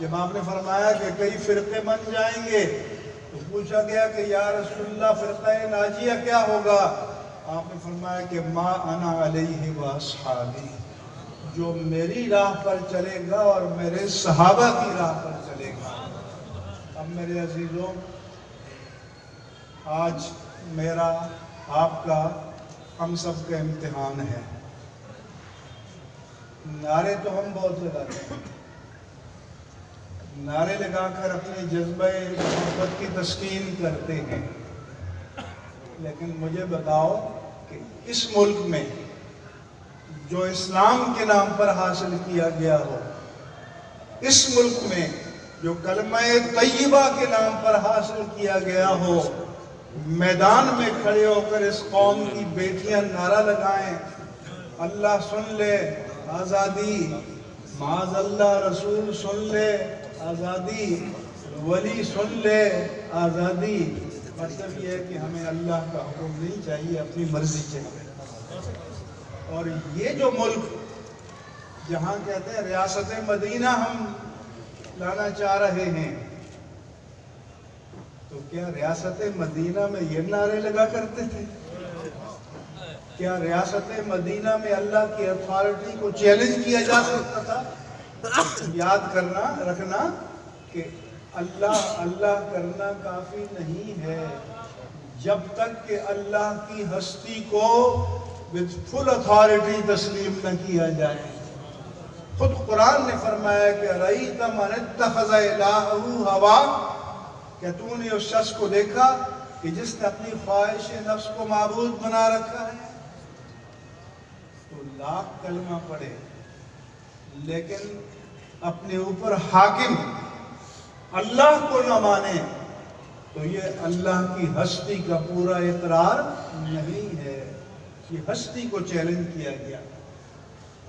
جب آپ نے فرمایا کہ کئی فرقے بن جائیں گے تو پوچھا گیا کہ یا رسول اللہ فرقہ ناجیہ کیا ہوگا؟ آپ نے فرمایا کہ ما انا علیہ واصحابی، جو میری راہ پر چلے گا اور میرے صحابہ کی راہ پر چلے گا۔ اب میرے عزیزوں، آج میرا آپ کا ہم سب کا امتحان ہے۔ نعرے تو ہم بہت لگاتے ہیں، نعرے لگا کر اپنے جذبہ محبت کی تسکین کرتے ہیں، لیکن مجھے بتاؤ کہ اس ملک میں جو اسلام کے نام پر حاصل کیا گیا ہو، اس ملک میں جو کلمہ طیبہ کے نام پر حاصل کیا گیا ہو، میدان میں کھڑے ہو کر اس قوم کی بیٹیاں نعرہ لگائیں، اللہ سن لے آزادی، معاذ اللہ رسول سن لے آزادی، ولی سن لے آزادی، مطلب یہ ہے کہ ہمیں اللہ کا حکم نہیں چاہیے، اپنی مرضی چاہیے۔ اور یہ جو ملک جہاں کہتے ہیں ریاست مدینہ ہم لانا چاہ رہے ہیں، تو کیا ریاست مدینہ میں یہ نعرے لگا کرتے تھے؟ کیا ریاست مدینہ میں اللہ کی اتھارٹی کو چیلنج کیا جا سکتا تھا؟ یاد کرنا رکھنا کہ اللہ کرنا کافی نہیں ہے جب تک کہ اللہ کی ہستی کو with full authority تسلیم نہ کیا جائے۔ خود قرآن نے فرمایا کہ رَأَيْتَ مَنِ اتَّخَذَ إِلَٰهَهُ هَوَاهُ، کہ تو نے اس شخص کو دیکھا کہ جس نے اپنی خواہش نفس کو معبود بنا رکھا ہے؟ تو لاکھ کلمہ پڑھے لیکن اپنے اوپر حاکم اللہ کو نہ مانے تو یہ اللہ کی ہستی کا پورا اقرار نہیں ہے، یہ ہستی کو چیلنج کیا گیا۔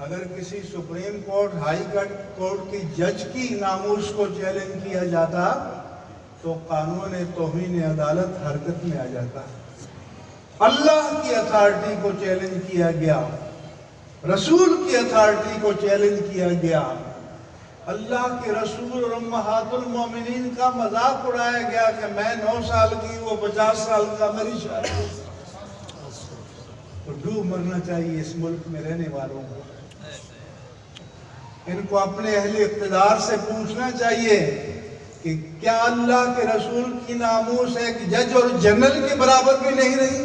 اگر کسی سپریم کورٹ ہائی کورٹ کی جج کی ناموس کو چیلنج کیا جاتا تو قانون توہین عدالت حرکت میں آ جاتا۔ اللہ کی اتھارٹی کو چیلنج کیا گیا، رسول کی اتھارٹی کو چیلنج کیا گیا، اللہ کے رسول اور امہات المومنین کا مذاق اڑایا گیا کہ میں 9 سال کی وہ 50 سال کا، میری شادی۔ تو ڈوب مرنا چاہیے اس ملک میں رہنے والوں کو، ان کو اپنے اہل اقتدار سے پوچھنا چاہیے کہ کیا اللہ کے رسول کی ناموس ایک جج اور جنرل کے برابر بھی نہیں رہی؟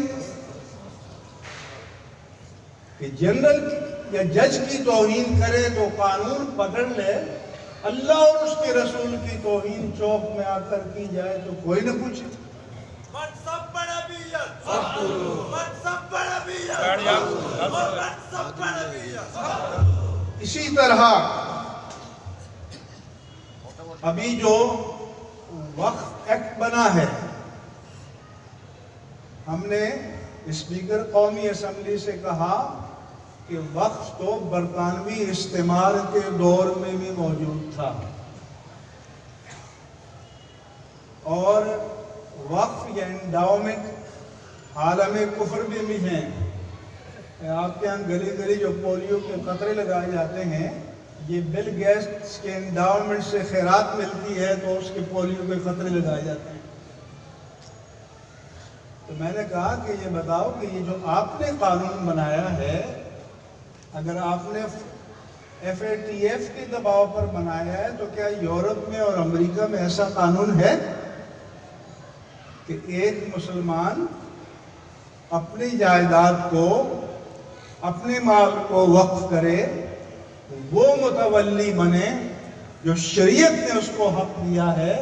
کہ جنرل یا جج کی توہین کرے تو قانون پکڑ لے، اللہ اور اس کے رسول کی توہین چوک میں آ کر کی جائے تو کوئی نہ پوچھے۔ اسی طرح ابھی جو وقف ایکٹ بنا ہے، ہم نے اسپیکر قومی اسمبلی سے کہا کہ وقف تو برطانوی استعمار کے دور میں بھی موجود تھا، اور وقف یا انڈاؤمنٹ عالم کفر میں بھی ہیں۔ آپ کے یہاں گلی گلی جو پولیو کے قطرے لگائے جاتے ہیں، یہ بل گیٹس کے انڈاؤمنٹ سے خیرات ملتی ہے تو اس کے پولیو کے قطرے لگائے جاتے ہیں۔ تو میں نے کہا کہ یہ بتاؤ کہ یہ جو آپ نے قانون بنایا ہے، اگر آپ نے FATF کے دباؤ پر بنایا ہے تو کیا یورپ میں اور امریکہ میں ایسا قانون ہے کہ ایک مسلمان اپنی جائیداد کو، اپنے مال کو وقف کرے، وہ متولی بنے جو شریعت نے اس کو حق دیا ہے،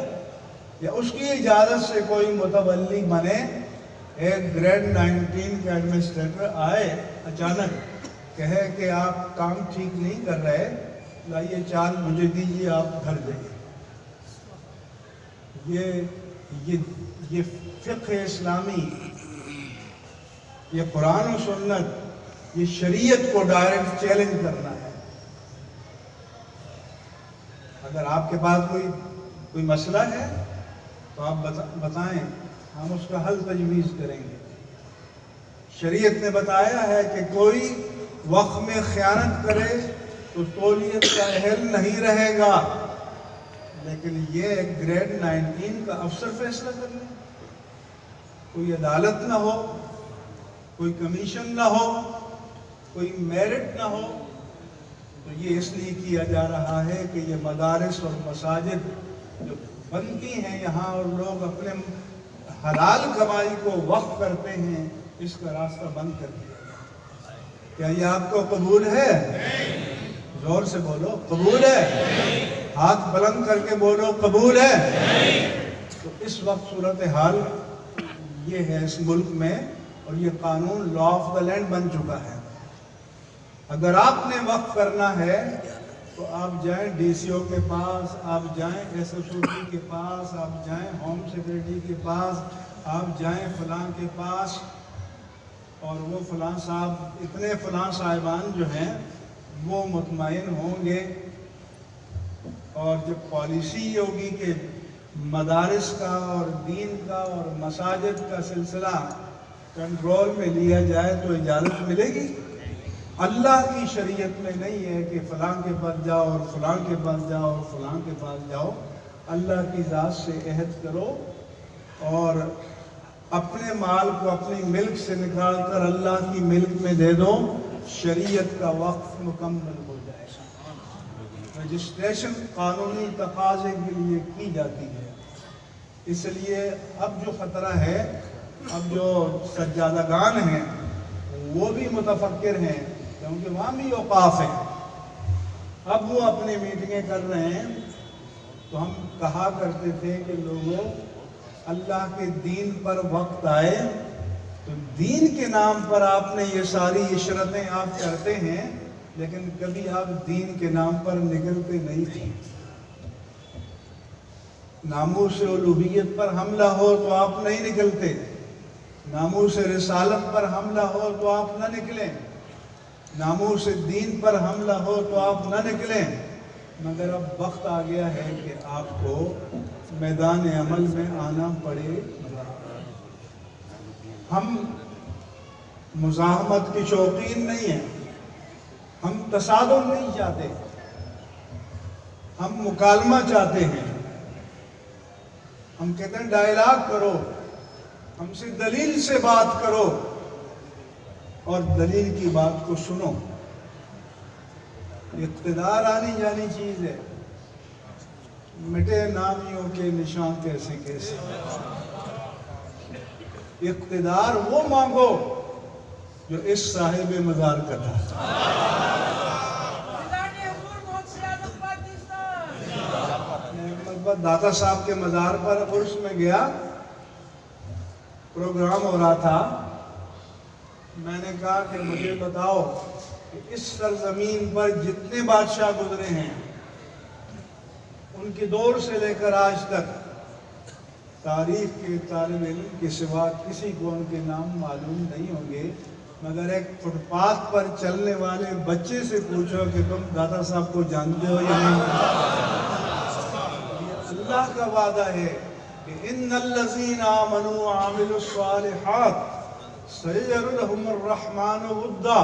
یا اس کی اجازت سے کوئی متولی بنے؟ ایک گریڈ 19 کا ایڈمنسٹریٹر آئے اچانک، کہے کہ آپ کام ٹھیک نہیں کر رہے، لائیے چال مجھے دیجیے، آپ گھر جائیے۔ یہ فقہ اسلامی، یہ قرآن و سنت، یہ شریعت کو ڈائریکٹ چیلنج کرنا ہے۔ اگر آپ کے پاس کوئی مسئلہ ہے تو آپ بتائیں، ہم اس کا حل تجویز کریں گے۔ شریعت نے بتایا ہے کہ کوئی وقف میں خیانت کرے تو تولیت کا اہل نہیں رہے گا، لیکن یہ گریڈ 19 کا افسر فیصلہ کر لیں، کوئی عدالت نہ ہو، کوئی کمیشن نہ ہو، کوئی میرٹ نہ ہو، تو یہ اس لیے کیا جا رہا ہے کہ یہ مدارس اور مساجد جو بنتی ہیں یہاں اور لوگ اپنے حلال کمائی کو وقف کرتے ہیں، اس کا راستہ بند کر دیا جائے۔ کیا یہ آپ کو قبول ہے؟ زور سے بولو، قبول ہے؟ ہاتھ بلند کر کے بولو، قبول ہے؟ تو اس وقت صورتحال یہ ہے اس ملک میں، اور یہ قانون لا آف دا لینڈ بن چکا ہے۔ اگر آپ نے وقف کرنا ہے تو آپ جائیں ڈی سی او کے پاس، آپ جائیں ایس ایس او کے پاس، آپ جائیں ہوم سیکریٹری کے پاس، آپ جائیں فلاں کے پاس، اور وہ فلاں صاحب، اتنے فلاں صاحبان جو ہیں وہ مطمئن ہوں گے، اور جب پالیسی ہوگی کہ مدارس کا اور دین کا اور مساجد کا سلسلہ کنٹرول میں لیا جائے تو اجازت ملے گی۔ اللہ کی شریعت میں نہیں ہے کہ فلاں کے پاس جاؤ اور فلاں کے پاس جاؤ اور فلاں کے پاس جاؤ۔ اللہ کی ذات سے عہد کرو اور اپنے مال کو اپنی ملک سے نکال کر اللہ کی ملک میں دے دو، شریعت کا وقف مکمل ہو جائے گا۔ رجسٹریشن قانونی تقاضے کے لیے کی جاتی ہے، اس لیے اب جو خطرہ ہے، اب جو سجادگان ہیں وہ بھی متفکر ہیں، کیونکہ وہاں بھی اوقاف ہیں، اب وہ اپنی میٹنگیں کر رہے ہیں۔ تو ہم کہا کرتے تھے کہ لوگوں، اللہ کے دین پر وقت آئے تو دین کے نام پر آپ نے یہ ساری عشرتیں آپ کرتے ہیں، لیکن کبھی آپ دین کے نام پر نکلتے نہیں تھے۔ ناموس الوہیت پر حملہ ہو تو آپ نہیں نکلتے، ناموس رسالت پر حملہ ہو تو آپ نہ نکلیں، ناموس دین پر حملہ ہو تو آپ نہ نکلیں، مگر اب وقت آ گیا ہے کہ آپ کو میدان عمل میں آنا پڑے گا۔ ہم مزاحمت کی شوقین نہیں ہیں، ہم تصادم نہیں چاہتے، ہم مکالمہ چاہتے ہیں۔ ہم کہتے ہیں ڈائلاگ کرو، ہم سے دلیل سے بات کرو اور دلیل کی بات کو سنو۔ اقتدار آنی جانی چیز ہے، مٹے نامیوں کے نشان کیسے کیسے۔ اقتدار وہ مانگو جو اس صاحب مزار کا تھا۔ داتا صاحب کے مزار پر عرس میں گیا، پروگرام ہو رہا تھا، میں نے کہا کہ مجھے بتاؤ کہ اس سرزمین پر جتنے بادشاہ گزرے ہیں ان کی دور سے لے کر آج تک تاریخ کے طالب علم کے سوا کسی کو ان کے نام معلوم نہیں ہوں گے، مگر ایک فٹ پاتھ پر چلنے والے بچے سے پوچھو کہ تم داتا صاحب کو جانتے ہو یا نہیں۔ اللہ کا وعدہ ہے کہ ان الذین آمنوا وعملوا الصالحات سیجعل لهم الرحمن ودا،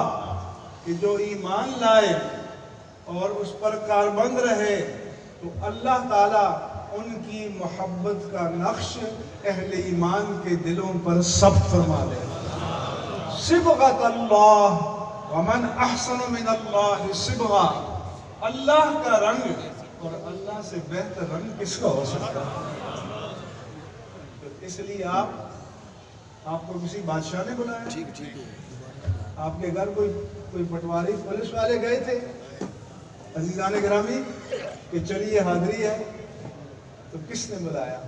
کہ جو ایمان لائے اور اس پر کاربند رہے تو اللہ تعالیٰ ان کی محبت کا نقش اہل ایمان کے دلوں پر ثبت فرما دے۔ صبغۃ اللہ ومن احسن من اللہ صبغہ، اللہ کا رنگ اور اللہ سے بہتر رنگ کس کا ہو سکتا ہے؟ تو اس لیے آپ کو کسی بادشاہ نے بلایا، آپ کے گھر کوئی پٹواری پولیس والے گئے تھے عزیزان گرامی کہ چلیے حاضری ہے، تو کس نے بلایا؟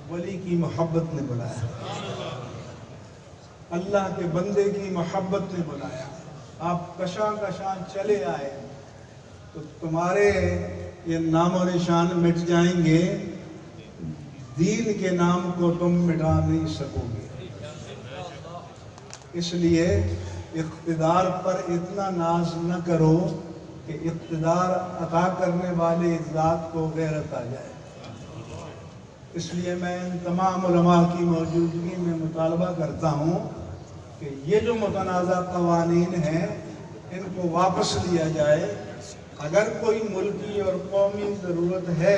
ولی کی محبت نے بلایا، اللہ کے بندے کی محبت نے بلایا۔ آپ کشاں کشاں چلے آئے تو تمہارے یہ نام و نشان مٹ جائیں گے، دین کے نام کو تم مٹا نہیں سکو گے۔ اس لیے اقتدار پر اتنا ناز نہ کرو کہ اقتدار عطا کرنے والے ذات کو غیرت آ جائے۔ اس لیے میں ان تمام علماء کی موجودگی میں مطالبہ کرتا ہوں کہ یہ جو متنازع قوانین ہیں ان کو واپس لیا جائے۔ اگر کوئی ملکی اور قومی ضرورت ہے